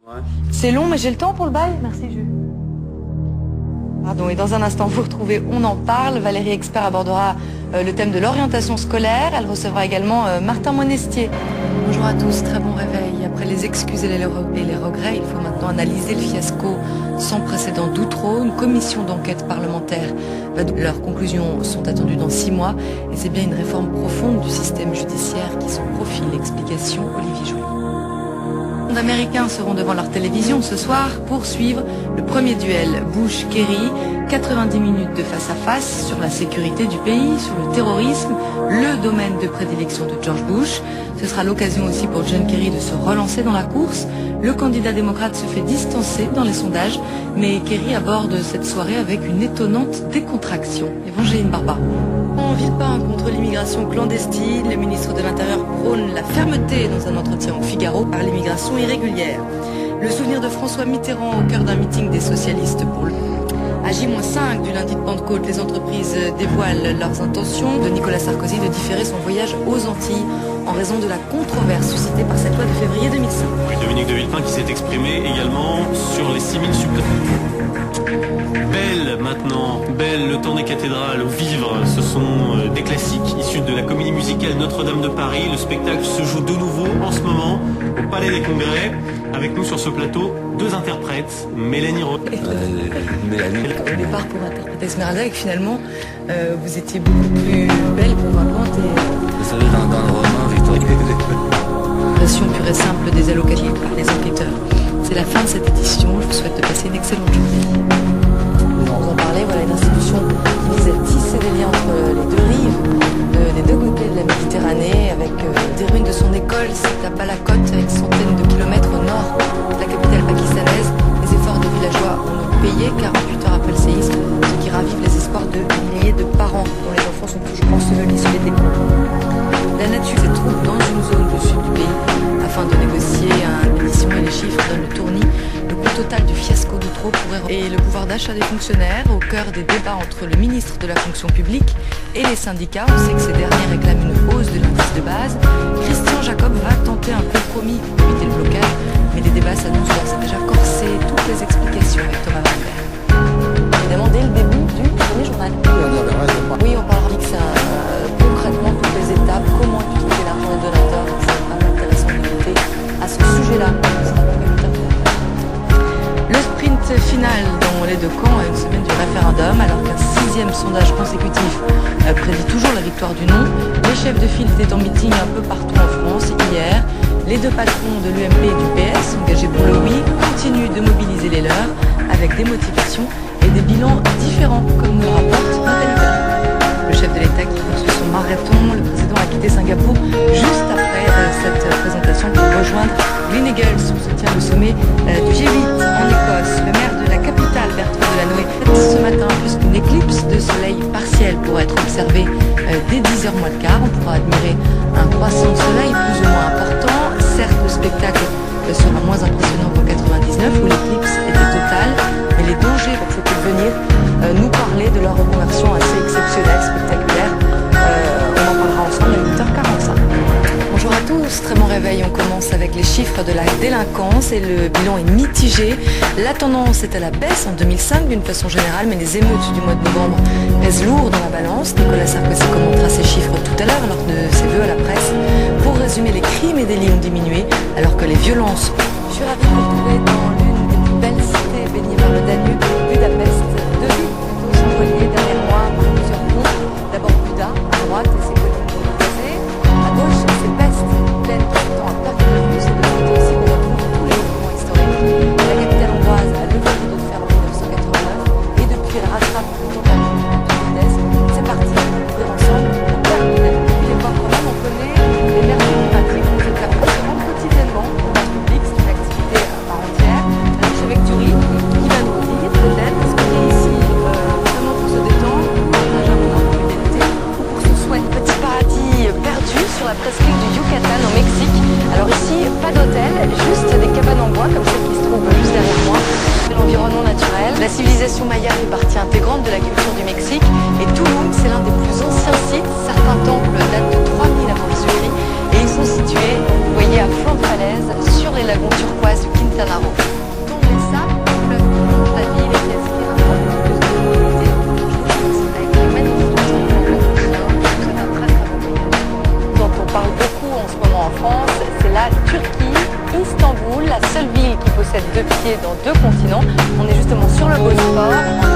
Ouais. C'est long, mais j'ai le temps pour le bail. Merci, Jules. Pardon, et dans un instant, vous retrouvez On en parle. Valérie Expert abordera le thème de l'orientation scolaire. Elle recevra également Martin Monestier. Bonjour à tous, très bon réveil. Après les excuses et les regrets, il faut maintenant analyser le fiasco sans précédent d'Outreau. Une commission d'enquête parlementaire. Leurs conclusions sont attendues dans 6 mois. Et c'est bien une réforme profonde du système judiciaire qui se profile. Explication Olivier Jouy. Les Américains seront devant leur télévision ce soir pour suivre le premier duel Bush-Kerry, 90 minutes de face à face sur la sécurité du pays, sur le terrorisme, le domaine de prédilection de George Bush. Ce sera l'occasion aussi pour John Kerry de se relancer dans la course. Le candidat démocrate se fait distancer dans les sondages, mais Kerry aborde cette soirée avec une étonnante décontraction. Évangéline Barba. En Villepin contre l'immigration clandestine, le ministre de l'Intérieur prône la fermeté dans un entretien au Figaro par l'immigration irrégulière. Le souvenir de François Mitterrand au cœur d'un meeting des socialistes pour le... À J-5 du lundi de Pentecôte, les entreprises dévoilent leurs intentions de Nicolas Sarkozy de différer son voyage aux Antilles en raison de la controverse suscitée par cette loi de février 2005. Dominique de Villepin qui s'est exprimé également sur les 6000 supplémentaires. Belle maintenant, Belle, le temps des cathédrales, au vivre, ce sont des classiques issus de la comédie musicale Notre-Dame de Paris. Le spectacle se joue de nouveau en ce moment au Palais des Congrès. Avec nous sur ce plateau, 2 interprètes, Mélanie Roth. Mélanie. Au départ pour interpréter Esmeralda et que finalement vous étiez beaucoup plus belle, convaincante et... Vous savez, dans le roman, Victor Version pure et simple des allocations par les enquêteurs. C'est la fin de cette édition, je vous souhaite de passer une excellente journée. Vous en parlez, voilà une institution qui vise à tisser des liens entre les deux rives, des deux côtés de la Méditerranée, avec des ruines de son école, c'est à Balakot, à une centaine de kilomètres au nord de la capitale pakistanaise. Les efforts des villageois ont payé 48 heures après le séisme, ce qui ravive les espoirs de milliers de parents dont les enfants sont toujours ensevelis sous les décombres. La nature se trouve dans une zone du sud du pays afin de négocier une pétition et les chiffres donnent le tournis. Le coût total du fiasco d'Outreau pourrait... Et le pouvoir d'achat des fonctionnaires au cœur des débats entre le ministre de la fonction publique et les syndicats. On sait que ces derniers réclament une hausse de l'indice de base. Christian Jacob va tenter un compromis pour éviter le blocage, mais les débats s'annoncent d'ores et déjà corsés. Toutes les explications avec Thomas Valbert. Évidemment, dès le début du premier journal. Oui, on parlera avec ça concrètement toutes les étapes, comment utiliser l'argent des donateurs. C'est vraiment intéressant d'écouter à ce sujet-là. Le sprint final dans les 2 camps à une semaine du référendum, alors qu'un 6e sondage consécutif prédit toujours la victoire du non. Les chefs de file étaient en meeting un peu partout en France hier. Les 2 patrons de l'UMP et du PS, engagés pour le oui, continuent de mobiliser les leurs avec des motivations et des bilans différents, comme nous rapporte Nathalie Perrin. Le chef de l'État qui poursuit son marathon, le président a quitté Singapour juste après cette présentation pour rejoindre Gleneagles où se tient le sommet du G8 en Écosse. Le maire de la capitale, Bertrand Delanoë, ce matin, puisqu'une éclipse de soleil partielle pourra être observée dès 10h moins le quart. On pourra admirer un croissant de soleil plus ou moins important. Certes, le spectacle sera moins impressionnant qu'en 99 où l'éclipse était totale, mais les dangers faut-il venir nous parler de leur reconversion assez exceptionnelle, spectaculaire. On en parlera ensemble à 8h45. Bonjour à tous, très bon réveil. On commence avec les chiffres de la délinquance et le bilan est mitigé. La tendance est à la baisse en 2005 d'une façon générale, mais les émeutes du mois de novembre pèsent lourd dans la balance. Nicolas Sarkozy commentera ces chiffres tout à l'heure lors de ses vœux à la presse. Pour résumer, les crimes et délits ont diminué alors que les violences... Je suis ravie de vous retrouver dans l'une des plus belles cités baignées par le Danube, Budapest. 2 villes plutôt symboliées derrière moi par plusieurs ponts. D'abord Buda, à droite, et ses collines boisées. À gauche, c'est Pest, pleine de temps à perte de vue. C'est le site aussi où on retrouve tous les monuments historiques. La capitale hongroise a levé le rideau de fer en 1989 et depuis elle rattrape une tentative de vitesse. C'est parti, pour ensemble, on termine. Depuis l'époque romaine, on connaît les mers pratiques. Nous éclairons quotidiennement au bas public, c'est une activité à part entière. La riche avec Thury, qui va nous dire peut-être, est-ce qu'on est ici vraiment pour se détendre, pour partager un moment de convivialité ou pour ce souhait. Petit paradis perdu sur la presqu'île du Yucatan au Mexique. Alors ici, pas d'hôtel, juste des cabanes en bois comme celle qui se trouve juste derrière moi. L'environnement naturel. La civilisation maya fait partie intégrante de la culture du Mexique et Tulum, c'est l'un des plus anciens sites. Certains temples datent de 3000 avant Jésus-Christ et ils sont situés, vous voyez, à flanc de falaise, sur les lagons turquoises du Quintana Roo. Donc les sables, le fleuve qui monte la ville et qui est ce qui rapporte le plus de mobilité. Avec les magnifiques c'est un très très beau pays. Dont on parle beaucoup en ce moment en France, c'est la Turquie, Istanbul, la seule ville qui possède 2 pieds dans 2 continents. On est justement sur le Bosphore.